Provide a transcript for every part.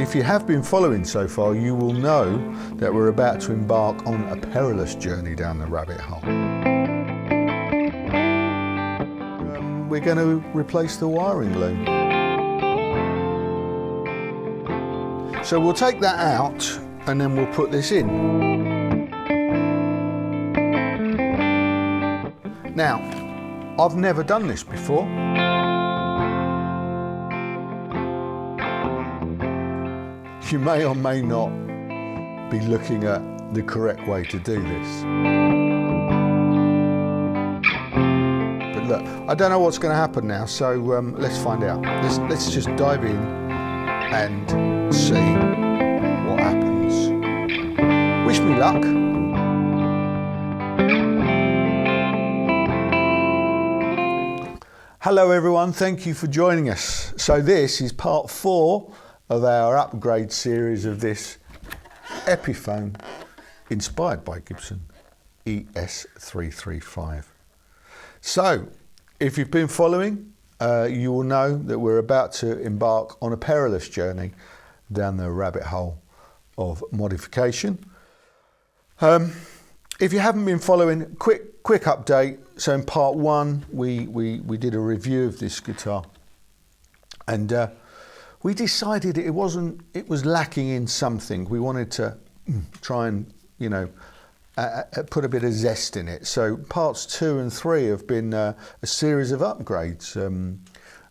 If you have been following so far, you will know that we're about to embark on a perilous journey down the rabbit hole. We're going to replace the wiring loom. So we'll take that out and then we'll put this in. Now, I've never done this before. You may or may not be looking at the correct way to do this. But look, I don't know what's going to happen now, so let's find out. Let's just dive in and see what happens. Wish me luck. Hello everyone, thank you for joining us. So this is part 4 of our upgrade series of this Epiphone inspired by Gibson ES-335. So if you've been following, you will know that we're about to embark on a perilous journey down the rabbit hole of modification. If you haven't been following, quick update. So in part 1 we did a review of this guitar, and we decided it was lacking in something. We wanted to try and, put a bit of zest in it. So parts 2 and 3 have been a series of upgrades,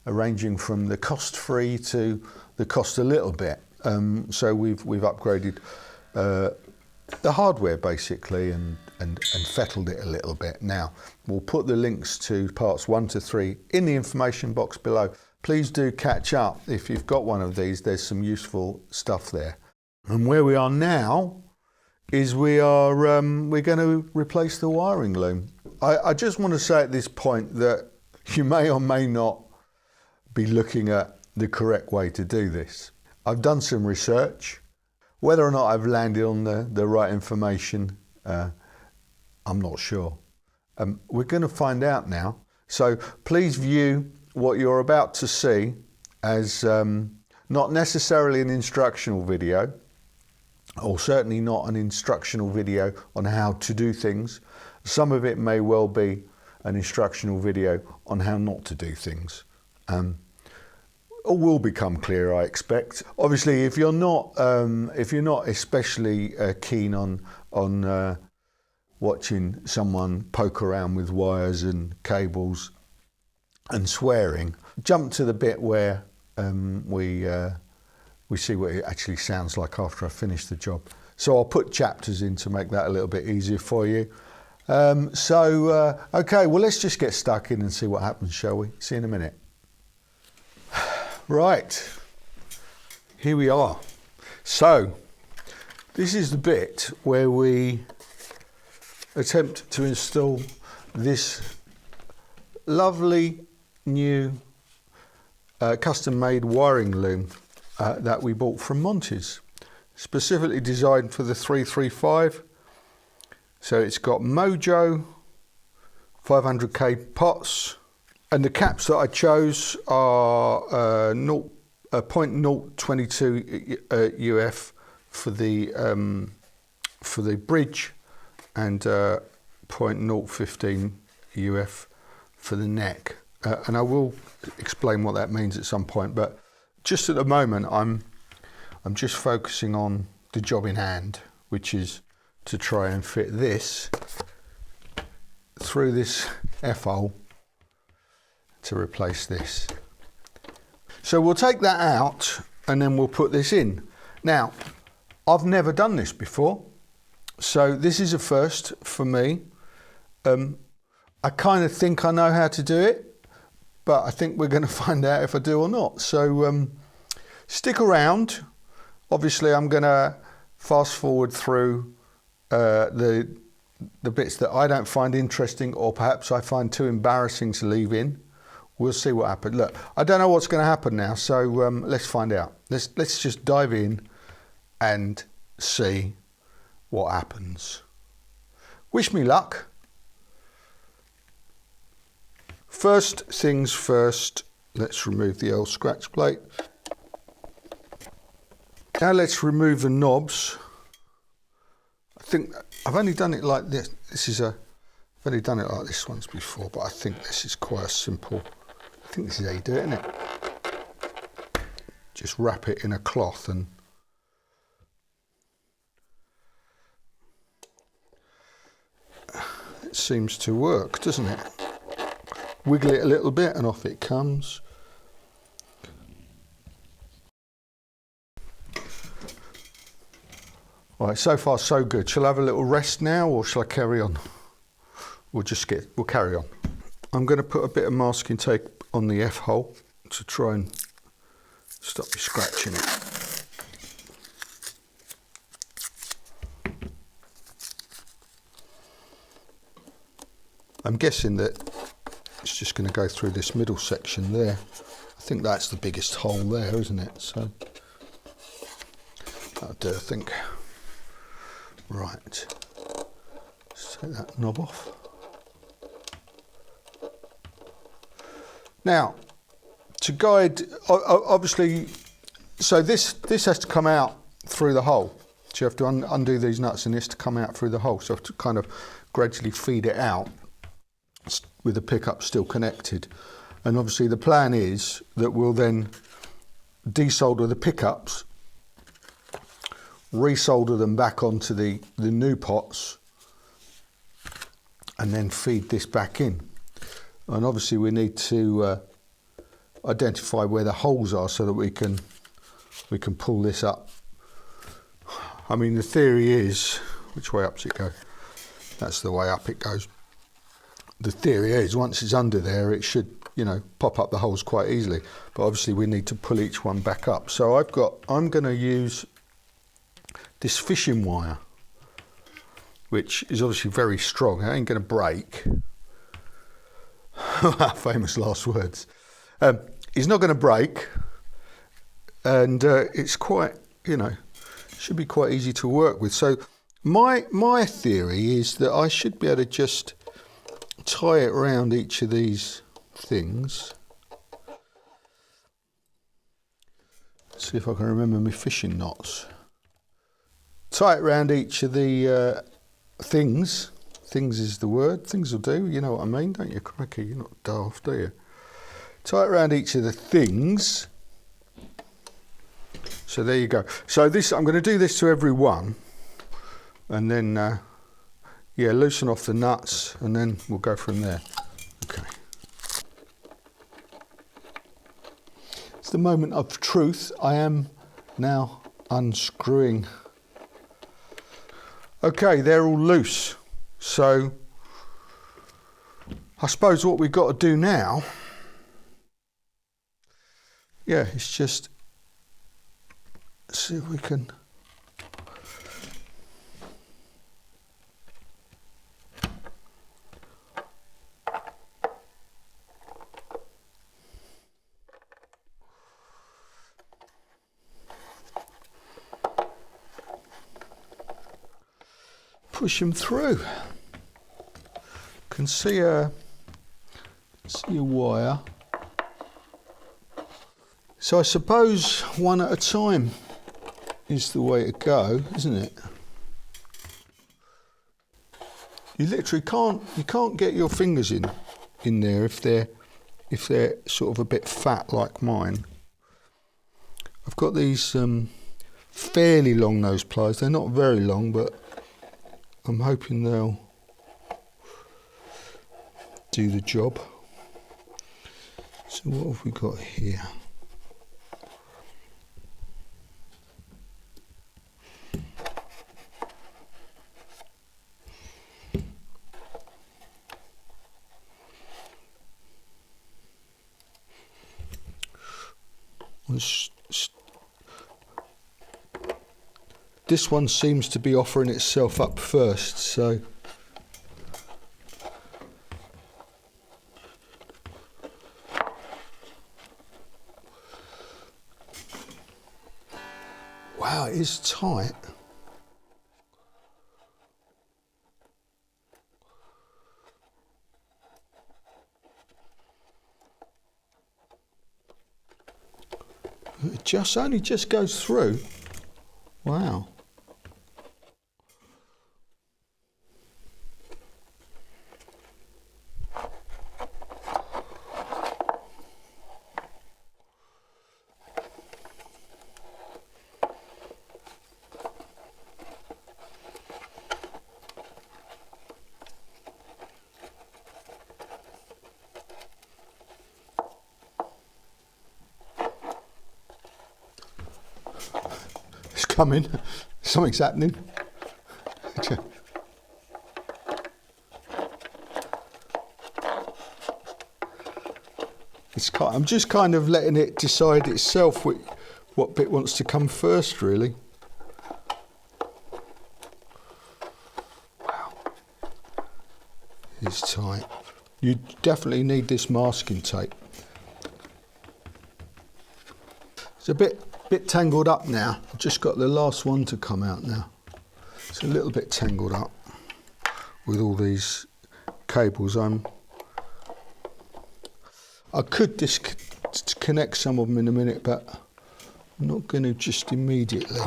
ranging from the cost-free to the cost a little bit. So we've upgraded the hardware basically and fettled it a little bit. Now we'll put the links to parts 1 to 3 in the information box below. Please do catch up if you've got one of these. There's some useful stuff there. And where we are now is we're going to replace the wiring loom. I just want to say at this point that you may or may not be looking at the correct way to do this. I've done some research. Whether or not I've landed on the right information, I'm not sure. We're going to find out now. So please view what you're about to see as not necessarily an instructional video, or certainly not an instructional video on how to do things. Some of it may well be an instructional video on how not to do things. All will become clear, I expect. Obviously, if you're not especially keen on watching someone poke around with wires and cables and swearing, jump to the bit where we see what it actually sounds like after I finish the job. So I'll put chapters in to make that a little bit easier for you. Okay, well, let's just get stuck in and see what happens, shall we? See you in a minute. Right, here we are. So this is the bit where we attempt to install this lovely new custom-made wiring loom that we bought from Monty's, specifically designed for the 335. So it's got Mojo 500k pots, and the caps that I chose are 0.022 UF for the bridge, and 0.015 UF for the neck. And I will explain what that means at some point, but just at the moment I'm just focusing on the job in hand, which is to try and fit this through this F-hole to replace this. So we'll take that out and then we'll put this in. Now, I've never done this before, so this is a first for me. I kind of think I know how to do it, but I think we're going to find out if I do or not. So stick around. Obviously, I'm going to fast forward through the bits that I don't find interesting, or perhaps I find too embarrassing to leave in. We'll see what happens. Look, I don't know what's going to happen now, so let's find out. Let's just dive in and see what happens. Wish me luck. First things first, let's remove the old scratch plate. Now let's remove the knobs. I think I've only done it like this. I've only done it like this once before, but I think this is quite a simple. I think this is how you do it, isn't it? Just wrap it in a cloth and it seems to work, doesn't it? Wiggle it a little bit and off it comes. Right, so far so good. Shall I have a little rest now, or shall I carry on? We'll carry on. I'm going to put a bit of masking tape on the F hole to try and stop me scratching it. I'm guessing that it's just going to go through this middle section there. I think that's the biggest hole there, isn't it? So that'll do, I think. Right, let's take that knob off. Now, to guide, obviously, so this has to come out through the hole. So you have to undo these nuts and this to come out through the hole. So I have to kind of gradually feed it out with the pickup still connected. And obviously the plan is that we'll then desolder the pickups, resolder them back onto the new pots, and then feed this back in. And obviously we need to identify where the holes are so that we can pull this up. I mean, the theory is, which way up does it go? That's the way up it goes. The theory is once it's under there, it should, you know, pop up the holes quite easily. But obviously we need to pull each one back up. So I'm going to use this fishing wire, which is obviously very strong. It ain't going to break. Famous last words. It's not going to break, and it's quite, you know, should be quite easy to work with. So my theory is that I should be able to just tie it around each of these things. See if I can remember my fishing knots. Tie it around each of the things. Things is the word. Things will do. You know what I mean, don't you? Cracky, you're not daft, do you? Tie it around each of the things. So there you go. So this, I'm going to do this to every one, and then yeah, loosen off the nuts, and then we'll go from there. Okay. It's the moment of truth. I am now unscrewing. Okay, they're all loose. So I suppose what we've got to do now, yeah, it's just see if we can push them through. Can see a wire. So I suppose one at a time is the way to go, isn't it? You literally can't get your fingers in there if they're sort of a bit fat like mine. I've got these fairly long nose pliers. They're not very long, but I'm hoping they'll do the job. So what have we got here? This one seems to be offering itself up first, so wow, it is tight. It only just goes through. Wow. It's coming. Something's happening. I'm just kind of letting it decide itself what bit wants to come first, really. Wow. It's tight. You definitely need this masking tape. It's a bit tangled up now. I've just got the last one to come out now. It's a little bit tangled up with all these cables. I could disconnect some of them in a minute, but I'm not going to just immediately.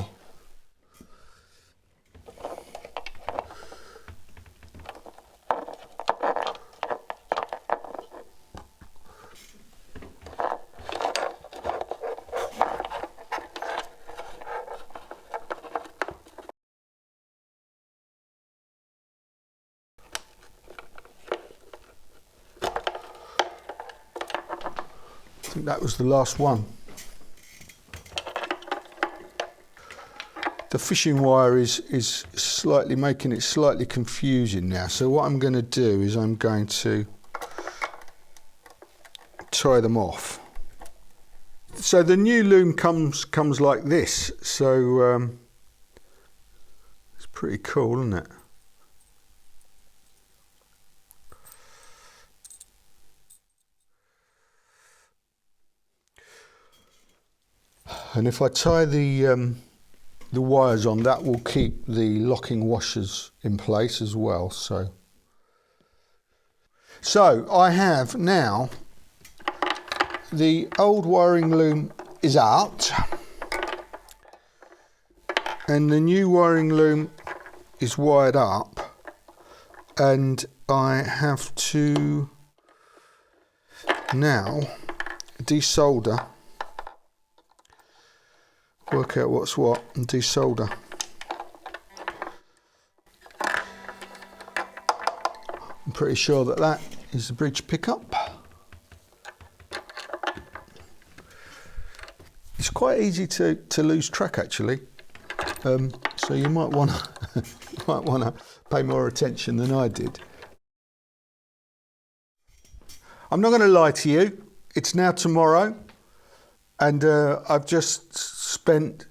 I think that was the last one. The fishing wire is slightly making it slightly confusing now. So what I'm going to do is I'm going to tie them off. So the new loom comes like this. So it's pretty cool, isn't it? And if I tie the wires on, that will keep the locking washers in place as well. So I have now, the old wiring loom is out and the new wiring loom is wired up, and I have to now desolder, work out what's what, and desolder. I'm pretty sure that is the bridge pickup. It's quite easy to lose track, actually, so you might want to pay more attention than I did. I'm not going to lie to you, it's now tomorrow, and I've just spent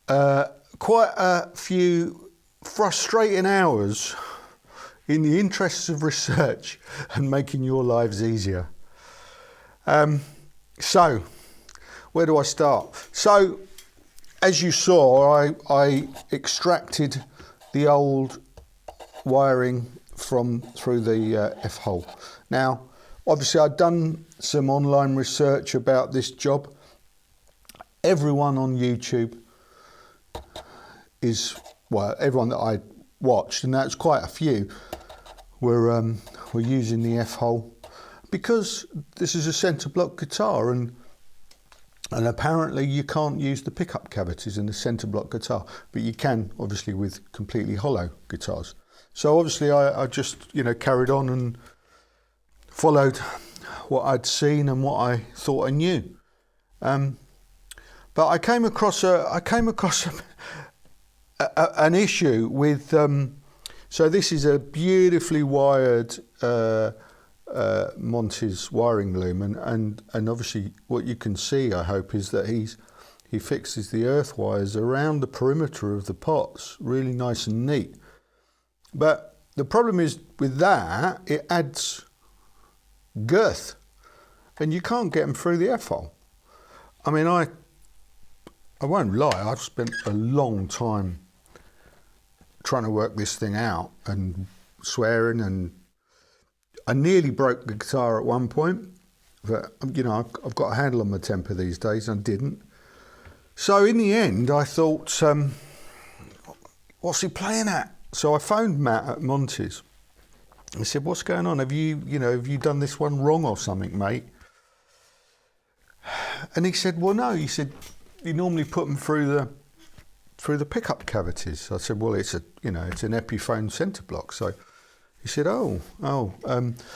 quite a few frustrating hours in the interests of research and making your lives easier. So, where do I start? So, as you saw, I extracted the old wiring through the F-hole. Now, obviously I'd done some online research about this job. Everyone on YouTube everyone that I watched, and that's quite a few, were using the F-hole because this is a centre block guitar, and apparently you can't use the pickup cavities in the centre block guitar, but you can obviously with completely hollow guitars. So obviously I just carried on and followed what I'd seen and what I thought I knew. But I came across an issue with. So this is a beautifully wired Montes wiring loom, and obviously what you can see, I hope, is that he fixes the earth wires around the perimeter of the pots, really nice and neat. But the problem is with that, it adds girth, and you can't get them through the F-hole. I mean, I won't lie, I've spent a long time trying to work this thing out and swearing, and I nearly broke the guitar at one point, but I've got a handle on my temper these days, and didn't. So in the end, I thought, what's he playing at? So I phoned Matt at Monty's. I said, what's going on? Have you done this one wrong or something, mate? And he said, well, no. He said, you normally put them through the pickup cavities. I said, well, it's an Epiphone centre block. So he said, oh.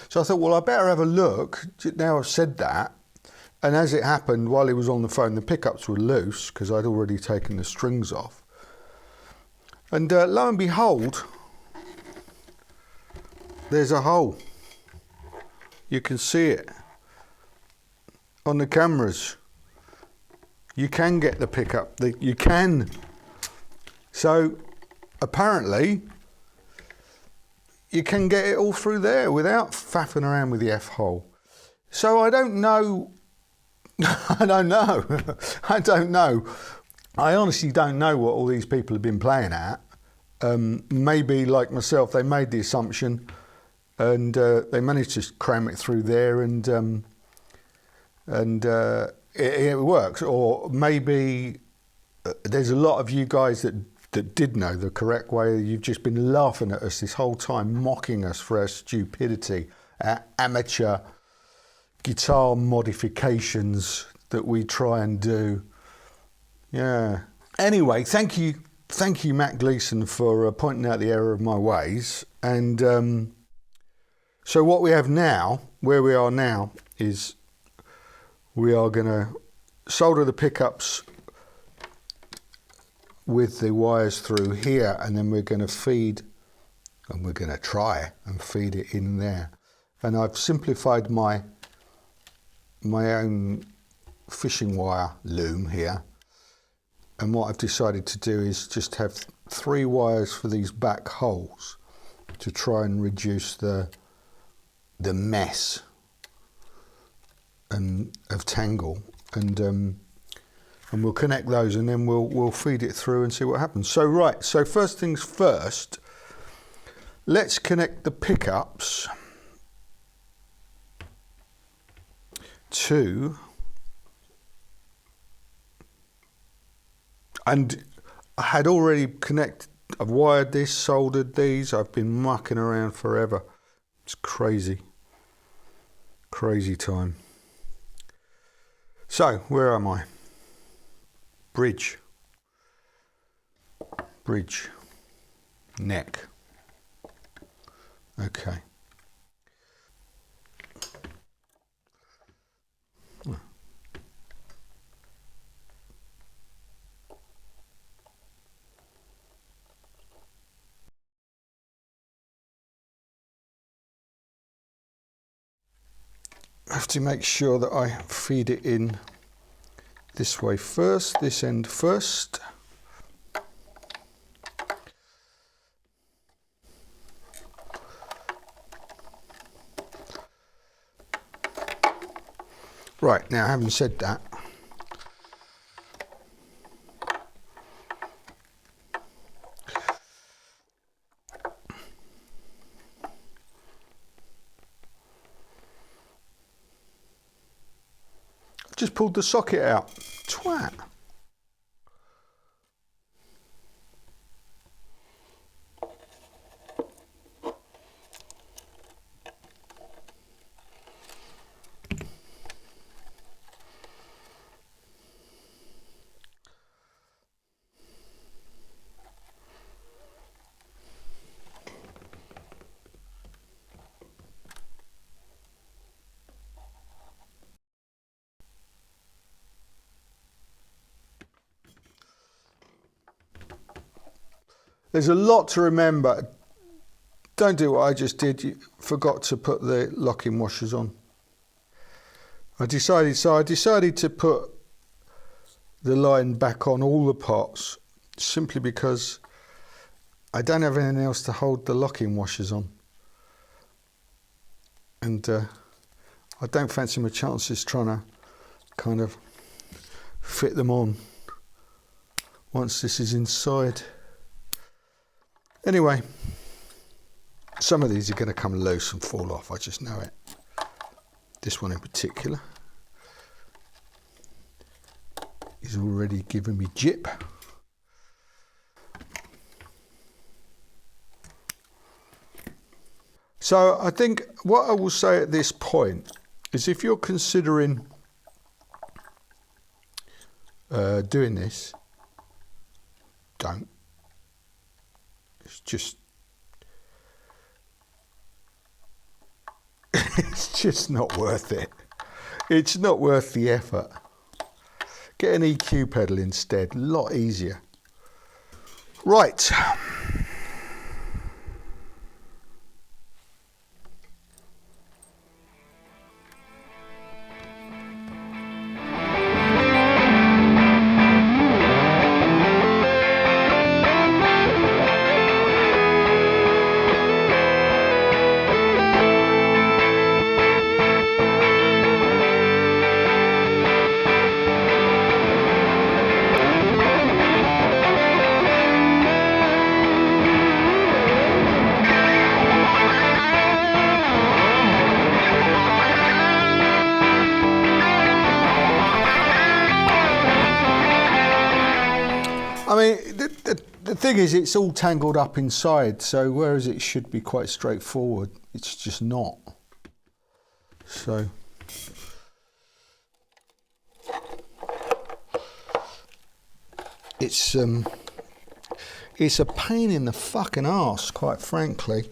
So I thought, well, I better have a look. Now I've said that. And as it happened, while he was on the phone, the pickups were loose because I'd already taken the strings off. And lo and behold, there's a hole. You can see it on the cameras. You can get the pickup. You can. So apparently, you can get it all through there without faffing around with the F-hole. So I don't know. I don't know. I honestly don't know what all these people have been playing at. Maybe, like myself, they made the assumption and they managed to cram it through there and it works. Or maybe there's a lot of you guys that did know the correct way. You've just been laughing at us this whole time, mocking us for our stupidity, our amateur guitar modifications that we try and do. Yeah. Anyway, thank you, Matt Gleason, for pointing out the error of my ways. And so what we have now, where we are now, is we are going to solder the pickups with the wires through here, and then we're going to feed, and we're going to try and feed it in there. And I've simplified my own fishing wire loom here, and what I've decided to do is just have 3 wires for these back holes to try and reduce the mess of tangle, and we'll connect those, and then we'll feed it through and see what happens. So right, so first things first, let's connect the pickups to, and I had already I've wired this, soldered these, I've been mucking around forever. It's crazy time. So where am I? Bridge, neck. Okay. I have to make sure that I feed it in this way first, this end first. Right, now having said that, I've just pulled the socket out. Twat. There's a lot to remember. Don't do what I just did. You forgot to put the locking washers on. I decided to put the line back on all the pots simply because I don't have anything else to hold the locking washers on. And I don't fancy my chances trying to kind of fit them on once this is inside. Anyway, some of these are going to come loose and fall off, I just know it. This one in particular. is already giving me jip. So I think what I will say at this point is if you're considering doing this, don't. It's just it's just not worth it. It's not worth the effort. Get an EQ pedal instead, a lot easier. Right. I mean, the thing is, it's all tangled up inside, so whereas it should be quite straightforward, it's just not. So, it's a pain in the fucking arse, quite frankly.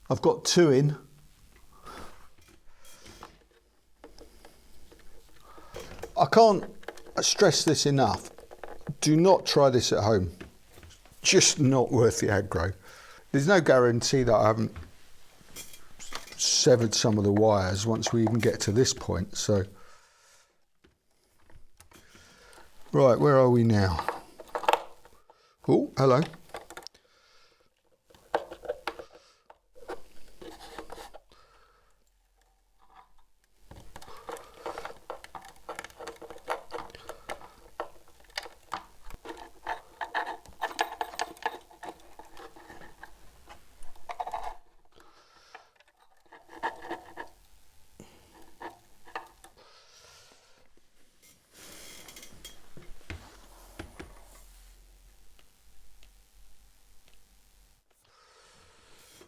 I've got 2 in. I can't stress this enough. Do not try this at home. Just not worth the aggro. There's no guarantee that I haven't severed some of the wires once we even get to this point. So, right, where are we now? Oh, hello.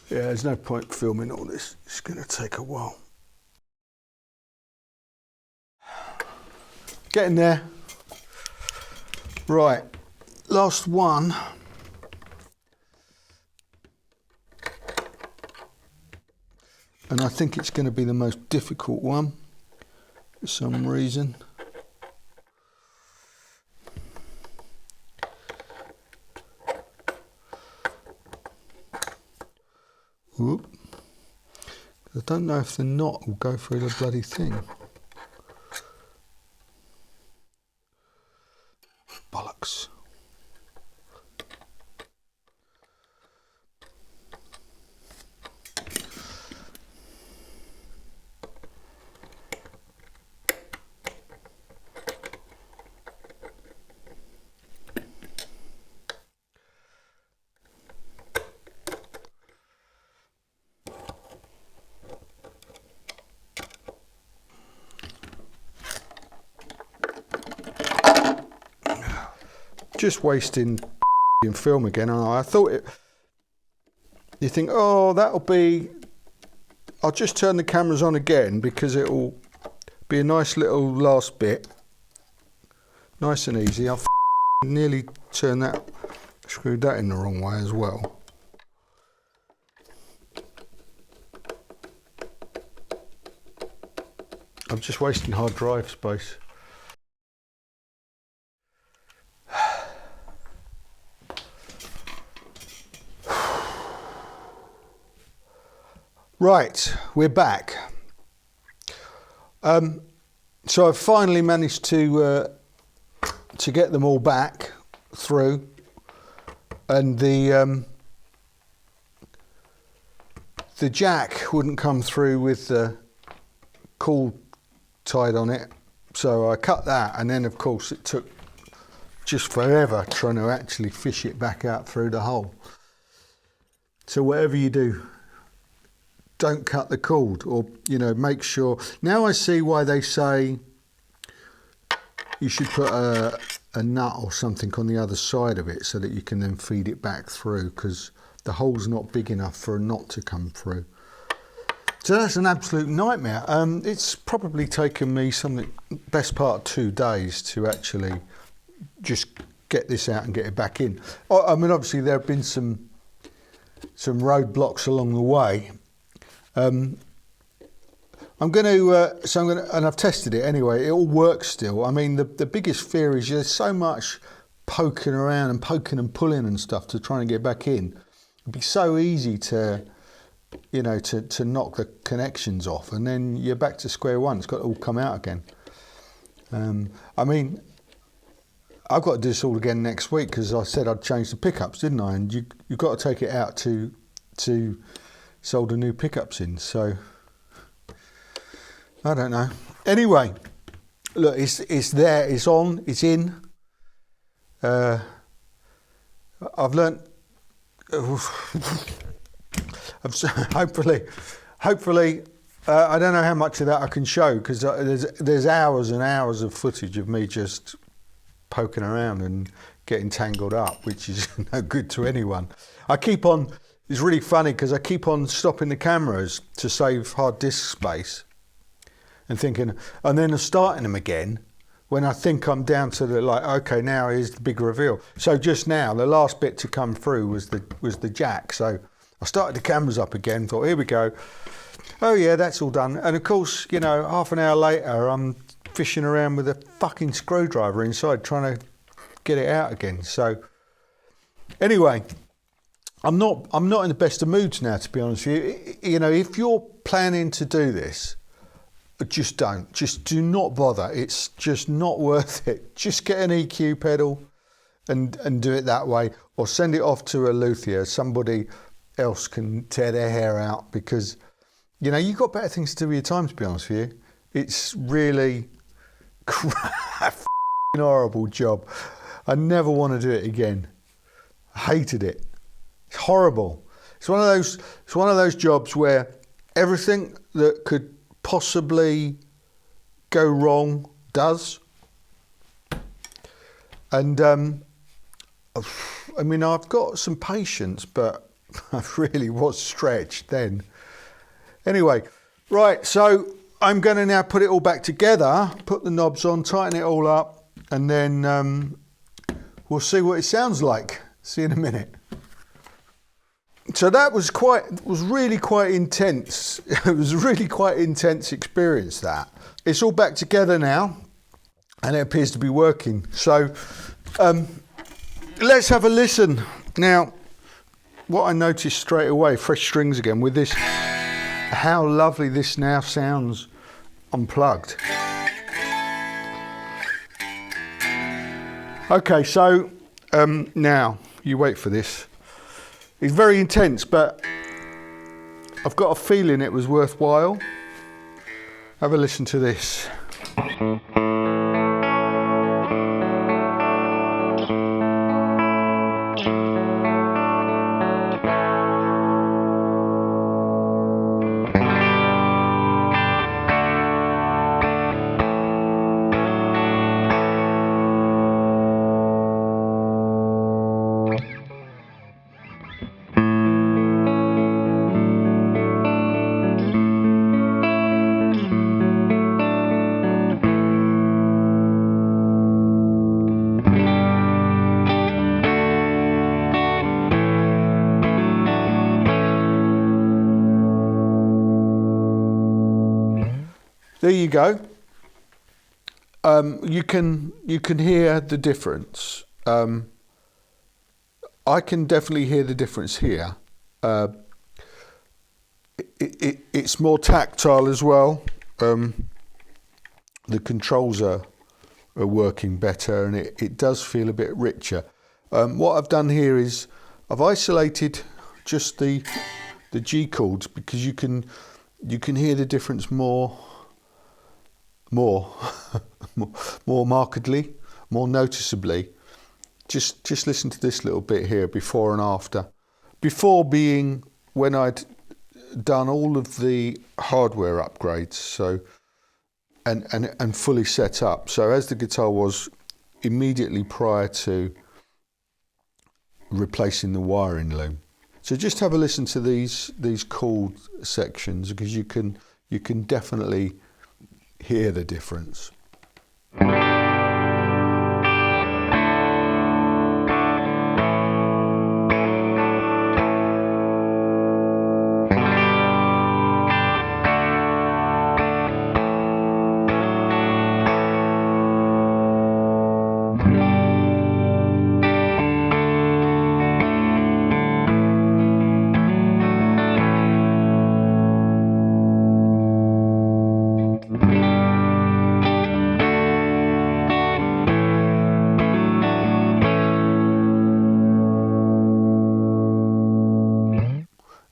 Yeah, there's no point filming all this. It's going to take a while. Getting there. Right, last one. And I think it's going to be the most difficult one for some reason. Whoop. I don't know if the knot will go through the bloody thing. Bollocks. Just wasting film again. I thought it. You think, oh, that'll be. I'll just turn the cameras on again because it'll be a nice little last bit, nice and easy. I've nearly turned that, screwed that in the wrong way as well. I'm just wasting hard drive space. Right, we're back. So I've finally managed to get them all back through, and the the jack wouldn't come through with the cord tied on it, so I cut that, and then of course it took just forever trying to actually fish it back out through the hole. So whatever you do, don't cut the cord, or make sure. Now I see why they say you should put a nut or something on the other side of it so that you can then feed it back through, because the hole's not big enough for a knot to come through. So that's an absolute nightmare. It's probably taken me best part of 2 days to actually just get this out and get it back in. I mean, obviously there have been some roadblocks along the way. I'm going to, and I've tested it anyway. It all works still. I mean, the biggest fear is there's so much poking around and poking and pulling and stuff to try and get back in. It'd be so easy to knock the connections off, and then you're back to square one. It's got to all come out again. I mean, I've got to do this all again next week, because I said I'd change the pickups, didn't I? And you've got to take it out to solder new pickups in. So I don't know. Anyway, look, it's there, it's on, it's in. I've learnt. Hopefully, I don't know how much of that I can show, because there's hours and hours of footage of me just poking around and getting tangled up, which is no good to anyone. It's really funny because I keep on stopping the cameras to save hard disk space and then starting them again when I think I'm down to okay, now here's the big reveal. So just now, the last bit to come through was the jack. So I started the cameras up again, thought, here we go. Oh yeah, that's all done. And of course, half an hour later, I'm fishing around with a fucking screwdriver inside trying to get it out again. So anyway, I'm not in the best of moods now, to be honest with you. If you're planning to do this, just do not bother. It's just not worth it. Just get an EQ pedal and do it that way, or send it off to a luthier. Somebody else can tear their hair out, because you've got better things to do with your time, to be honest with you. It's really horrible job. I never want to do it again. I hated it. It's horrible. It's one of those jobs where everything that could possibly go wrong does. And I mean, I've got some patience, but I really was stretched then. Anyway, right, so I'm going to now put it all back together, put the knobs on, tighten it all up, and then we'll see what it sounds like. See you in a minute. So that was really quite intense. It was a really quite intense experience, that. It's all back together now, and it appears to be working. So let's have a listen. Now, what I noticed straight away, fresh strings again with this, how lovely this now sounds unplugged. Okay, so now, you wait for this. It's very intense, but I've got a feeling it was worthwhile. Have a listen to this. There you go. You can hear the difference. I can definitely hear the difference here. It's more tactile as well. The controls are working better, and it does feel a bit richer. What I've done here is I've isolated just the the G chords, because you can hear the difference more markedly, more noticeably. Just listen to this little bit here, before and after. Before being when I'd done all of the hardware upgrades, so and fully set up. So as the guitar was immediately prior to replacing the wiring loom. So just have a listen to these chord sections, because you can definitely hear the difference.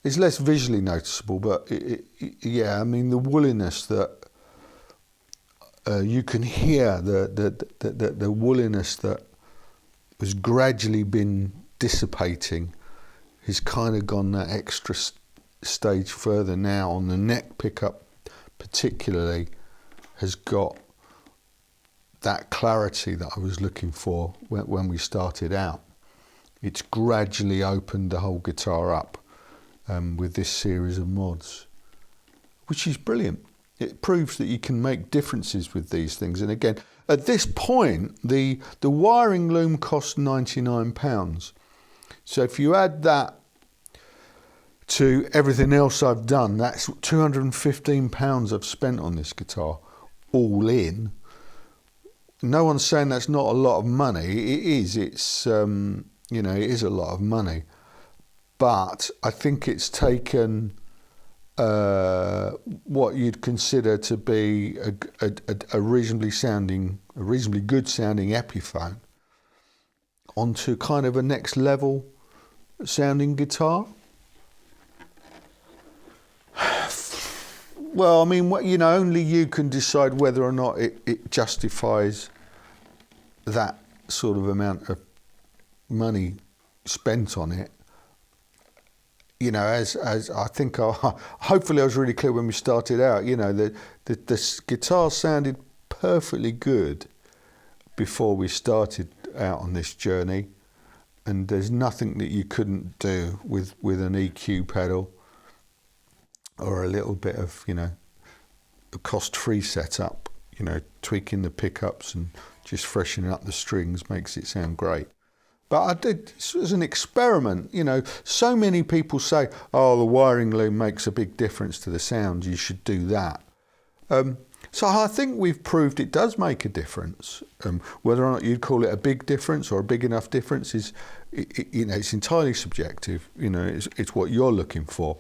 It's less visually noticeable, but yeah, I mean the woolliness that you can hear, the woolliness that has gradually been dissipating has kind of gone that extra stage further now. On the neck pickup particularly has got that clarity that I was looking for when we started out. It's gradually opened the whole guitar up. With this series of mods, which is brilliant. It proves that you can make differences with these things. And again, at this point, the wiring loom cost £99. So if you add that to everything else I've done, that's £215 I've spent on this guitar, all in. No one's saying that's not a lot of money. It is. It's it is a lot of money. But I think it's taken what you'd consider to be a reasonably good sounding Epiphone onto kind of a next level sounding guitar. Well, I mean, only you can decide whether or not it justifies that sort of amount of money spent on it. As I think, hopefully I was really clear when we started out. The guitar sounded perfectly good before we started out on this journey, and there's nothing that you couldn't do with an EQ pedal or a little bit of a cost-free setup. Tweaking the pickups and just freshening up the strings makes it sound great. But I did, this was an experiment, so many people say, oh, the wiring loom makes a big difference to the sound, you should do that. So I think we've proved it does make a difference. Whether or not you'd call it a big difference or a big enough difference is, it's entirely subjective. It's what you're looking for.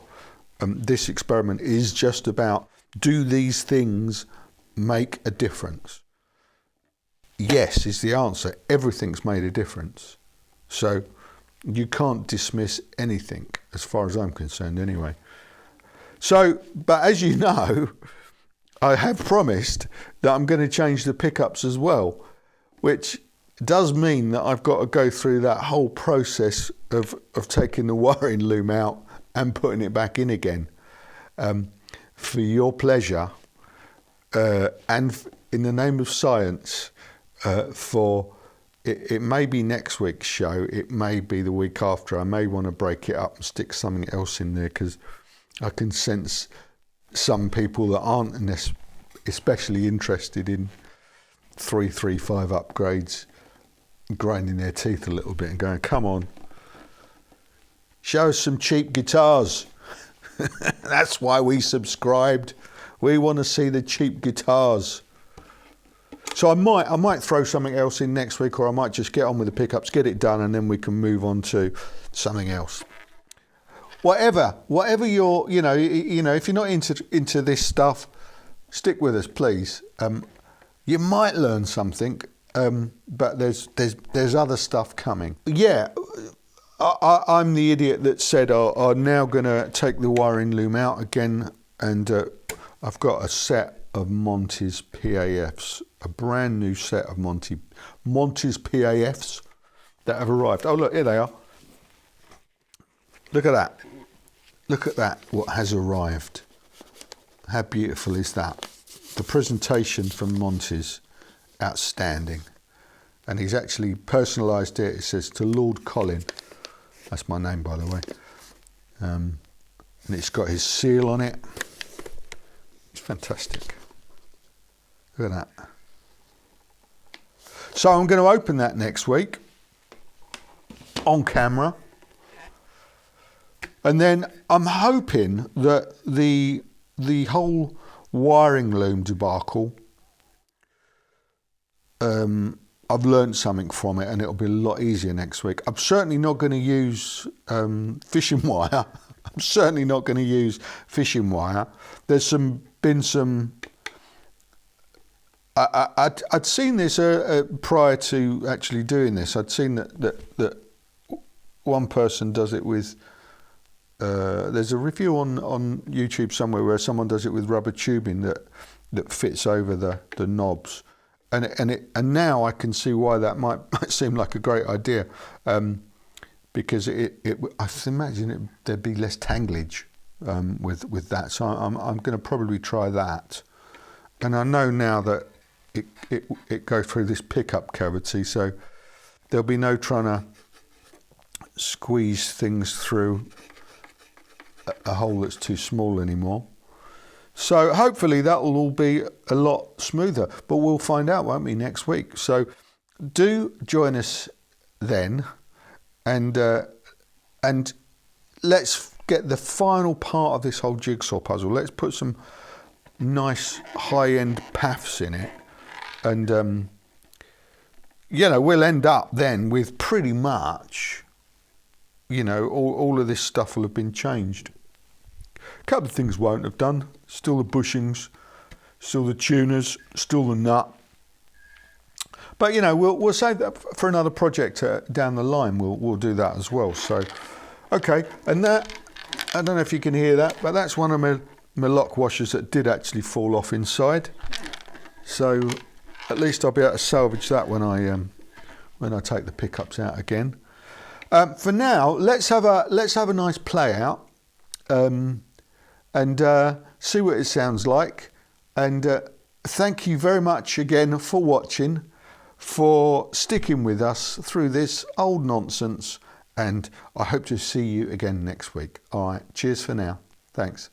This experiment is just about, do these things make a difference? Yes is the answer. Everything's made a difference. So you can't dismiss anything, as far as I'm concerned anyway. So, but as you know, I have promised that I'm going to change the pickups as well, which does mean that I've got to go through that whole process of taking the wiring loom out and putting it back in again, for your pleasure, and in the name of science, for... It may be next week's show, it may be the week after. I may want to break it up and stick something else in there, because I can sense some people that aren't especially interested in 335 upgrades grinding their teeth a little bit and going, come on, show us some cheap guitars. That's why we subscribed. We want to see the cheap guitars. So I might throw something else in next week, or I might just get on with the pickups, get it done, and then we can move on to something else. Whatever you're, if you're not into this stuff, stick with us, please. You might learn something, but there's other stuff coming. Yeah, I'm the idiot that said I'm now going to take the wiring loom out again, and I've got a set of Monty's PAFs, a brand new set of Monty's PAFs that have arrived. Oh look, here they are. Look at that. Look at that, what has arrived. How beautiful is that? The presentation from Monty's, outstanding. And he's actually personalised it. It says, to Lord Colin. That's my name, by the way. And it's got his seal on it. It's fantastic. Look at that. So I'm going to open that next week on camera. And then I'm hoping that the whole wiring loom debacle, I've learned something from it, and it'll be a lot easier next week. I'm certainly not going to use fishing wire. I'm certainly not going to use fishing wire. There's been some. I'd seen this prior to actually doing this. I'd seen that one person does it with. There's a review on YouTube somewhere where someone does it with rubber tubing that fits over the knobs, and now I can see why that might seem like a great idea, because I imagine there'd be less tanglage with that. So I'm going to probably try that, and I know now that it goes through this pickup cavity, so there'll be no trying to squeeze things through a hole that's too small anymore. So hopefully that will all be a lot smoother, but we'll find out, won't we, next week. So do join us then, and let's get the final part of this whole jigsaw puzzle. Let's put some nice high-end paths in it, and we'll end up then with pretty much, all of this stuff will have been changed. A couple of things won't have done. Still the bushings, still the tuners, still the nut. But we'll save that for another project down the line. We'll do that as well. So, okay, and that, I don't know if you can hear that, but that's one of my lock washers that did actually fall off inside. So at least I'll be able to salvage that when I take the pickups out again. For now, let's have a nice play out, and see what it sounds like. And thank you very much again for watching, for sticking with us through this old nonsense, and I hope to see you again next week. All right, cheers for now. Thanks.